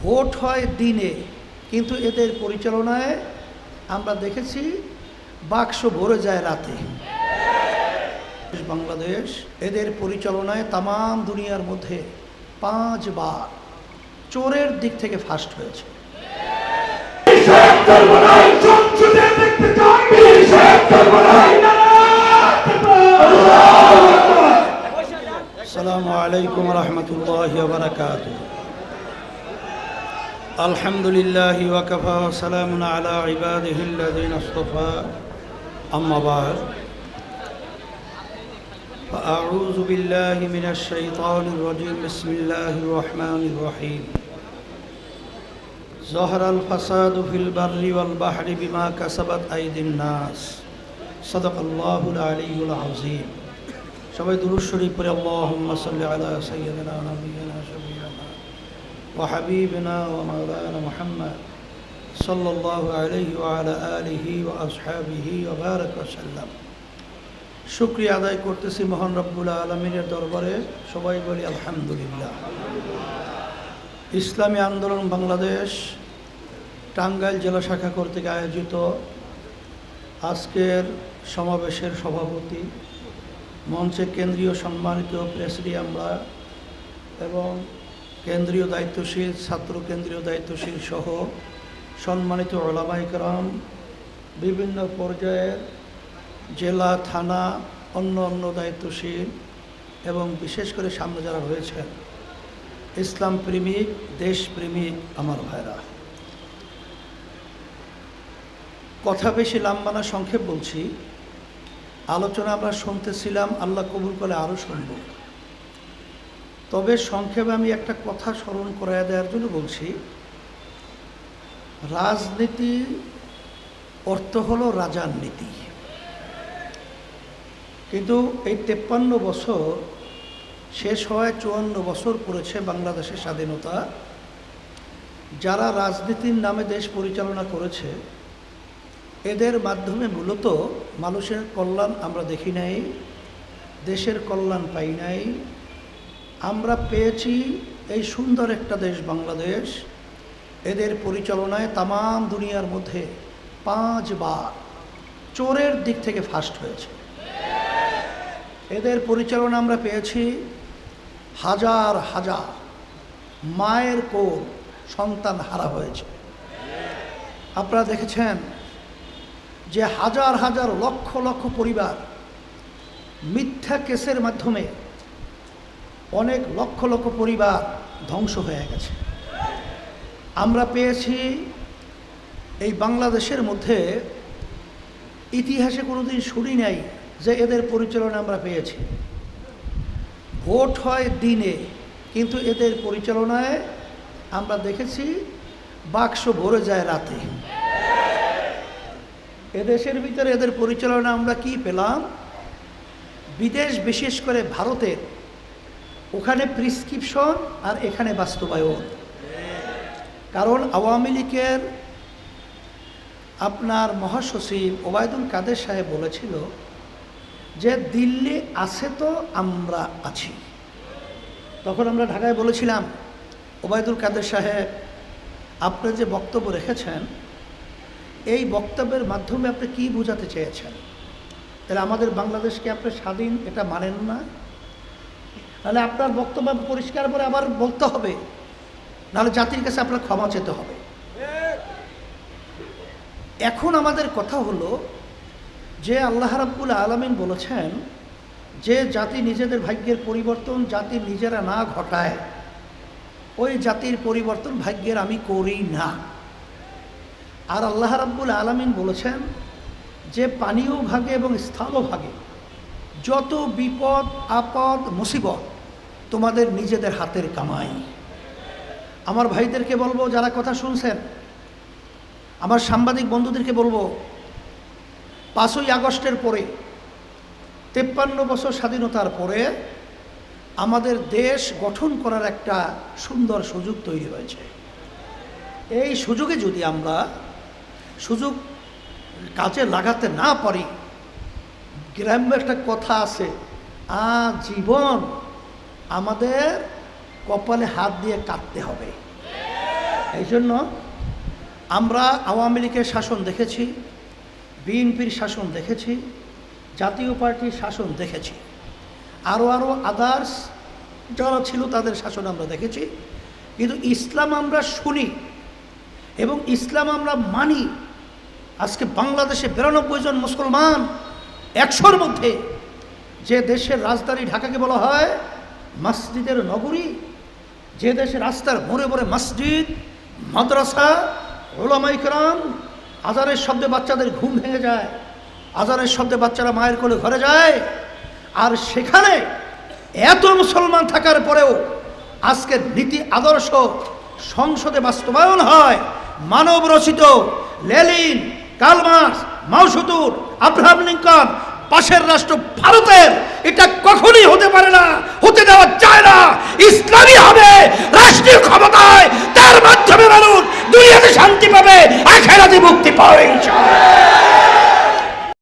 Vote হয় দিনে, কিন্তু এদের পরিচালনায় আমরা দেখেছি বাক্স ভরে যায় রাতে। বাংলাদেশ এদের পরিচালনায় তামাম দুনিয়ার মধ্যে 5 বার চোরের দিক থেকে ফার্স্ট হয়েছে। আসসালামু আলাইকুম রহমতুল্লাহি ওয়া বারাকাতুহু। আলহামদুলিল্লাহি ওয়া কাফা ওয়া সালামুন আলা ইবাদিহিল্লাযিনা ইসতাফা, আম্মা বা'দ। فأعوذ بالله من الشيطان الرجيم بسم الله الرحمن الرحيم ظهر الفساد في البر والبحر بما كسبت أيدي الناس صدق الله العلي العظيم। সবাই দুরূদ শরীফ পড়ে আল্লাহুম্মা সাল্লি আলা সাইয়্যিদিনা নাবিয়িনা শাফিঈনা ওয়া হাবিবিনা ওয়া মাওলানা মুহাম্মদ সাল্লাল্লাহু আলাইহি ওয়া আলা আলিহি ওয়া আসহাবিহি ওয়া বারাকা ওয়া সাল্লাম। শুকরিয়া আদায় করতেছি মহান রব্বুল আলামিনের দরবারে। সবাই বলি আলহামদুলিল্লাহ। ইসলামী আন্দোলন বাংলাদেশ টাঙ্গাইল জেলা শাখা কর্তৃক আয়োজিত আজকের সমাবেশের সভাপতি, মঞ্চে কেন্দ্রীয় সম্মানিত প্রেসিডেন্ট আমরা এবং কেন্দ্রীয় দায়িত্বশীল, ছাত্র কেন্দ্রীয় দায়িত্বশীল সহ সম্মানিত উলামায়ে কেরাম, বিভিন্ন পর্যায়ের জেলা, থানা, অন্য দায়িত্বশীল এবং বিশেষ করে সামনে যারা রয়েছেন ইসলাম প্রেমিক, দেশপ্রেমিক আমার ভাইরা, কথা বেশি লম্বা না, সংক্ষেপ বলছি। আলোচনা আমরা শুনতেছিলাম, আল্লাহ কবুল করলে আরও শুনব। তবে সংক্ষেপে আমি একটা কথা স্মরণ করাইয়া দেওয়ার জন্য বলছি। রাজনীতি অর্থ হলো রাজার নীতি, কিন্তু এই 53 বছর শেষ হওয়ায় 54 বছর পড়েছে বাংলাদেশের স্বাধীনতা। যারা রাজনীতির নামে দেশ পরিচালনা করেছে এদের মাধ্যমে মূলত মানুষের কল্যাণ আমরা দেখি নাই, দেশের কল্যাণ পাই নাই। আমরা পেয়েছি এই সুন্দর একটা দেশ বাংলাদেশ। এদের পরিচালনায় তামাম দুনিয়ার মধ্যে 5 বার চোরের দিক থেকে ফার্স্ট হয়েছে। এদের পরিচালনা আমরা পেয়েছি হাজার হাজার মায়ের কোল সন্তান হারা হয়েছে। আপনারা দেখেছেন যে হাজার হাজার লক্ষ লক্ষ পরিবার মিথ্যা কেসের মাধ্যমে অনেক লক্ষ লক্ষ পরিবার ধ্বংস হয়ে গেছে। আমরা পেয়েছি এই বাংলাদেশের মধ্যে ইতিহাসে কোনোদিন শুনি নাই যে এদের পরিচালনা আমরা পেয়েছি। ভোট হয় দিনে, কিন্তু এদের পরিচালনায় আমরা দেখেছি বাক্স ভরে যায় রাতে। এদেশের ভিতরে এদের পরিচালনা আমরা কি পেলাম? বিদেশ, বিশেষ করে ভারতের, ওখানে প্রিসক্রিপশন আর এখানে বাস্তবায়ন। কারণ আওয়ামী লীগের আপনার মহাসচিব ওবায়দুল কাদের সাহেব বলেছিল যে দিল্লি আছে তো আমরা আছি। তখন আমরা ঢাকায় বলেছিলাম, ওবায়দুল কাদের সাহেব, আপনি যে বক্তব্য রেখেছেন এই বক্তব্যের মাধ্যমে আপনি কি বোঝাতে চেয়েছেন? তাহলে আমাদের বাংলাদেশকে আপনি স্বাধীন এটা মানেন না? তাহলে আপনার বক্তব্য পরিষ্কার করে আবার বলতে হবে, নাহলে জাতির কাছে আপনার ক্ষমা চেতে হবে। এখন আমাদের কথা হলো যে আল্লাহ রাব্বুল আলামিন বলেছেন যে জাতি নিজেদের ভাগ্যের পরিবর্তন জাতি নিজেরা না ঘটায়, ওই জাতির পরিবর্তন ভাগ্যের আমি করি না। আর আল্লাহ রাব্বুল আলামিন বলেছেন যে পানীয় ভাগে এবং স্থল ভাগে যত বিপদ আপদ মুসিবত তোমাদের নিজেদের হাতের কামাই। আমার ভাইদেরকে বলবো, যারা কথা শুনছেন, আমার সাংবাদিক বন্ধুদেরকে বলবো, 5ই আগস্টের পরে 53 বছর স্বাধীনতার পরে আমাদের দেশ গঠন করার একটা সুন্দর সুযোগ তৈরি হয়েছে। এই সুযোগে যদি আমরা সুযোগ কাজে লাগাতে না পারি, গ্রাম্য একটা কথা আছে, আজীবন আমাদের কপালে হাত দিয়ে কাটতে হবে। এই জন্য আমরা আওয়ামী লীগের শাসন দেখেছি, বিএনপির শাসন দেখেছি, জাতীয় পার্টির শাসন দেখেছি, আরও আদার্স যারা ছিল তাদের শাসন আমরা দেখেছি। কিন্তু ইসলাম আমরা শুনি এবং ইসলাম আমরা মানি। আজকে বাংলাদেশে 92 জন মুসলমান 100-র মধ্যে, যে দেশের রাজধানী ঢাকাকে বলা হয় মসজিদের নগরী, যে দেশে রাস্তার মোড়ে মোড়ে মসজিদ, মাদ্রাসা, উলামায়ে কেরাম, আজানের শব্দে বাচ্চাদের ঘুম ভেঙে যায়, আজানের শব্দে বাচ্চারা মায়ের কোলে ঘরে যায়, আর সেখানে এত মুসলমান থাকার পরেও আজকের নীতি আদর্শ সংসদে বাস্তবায়ন হয় মানব রচিত লেনিন, কার্ল মার্কস, মাও সেতুং, আব্রাহাম লিঙ্কন, পাশের রাষ্ট্র ভারতের। এটা কখনোই হতে পারে না, হতে দেওয়া যায় না। ইসলামী হবে রাষ্ট্রীয় ক্ষমতায়, তার মাধ্যমে মানুষ দুনিয়াতে শান্তি পাবে, আখিরাতে মুক্তি পাবে ইনশাআল্লাহ।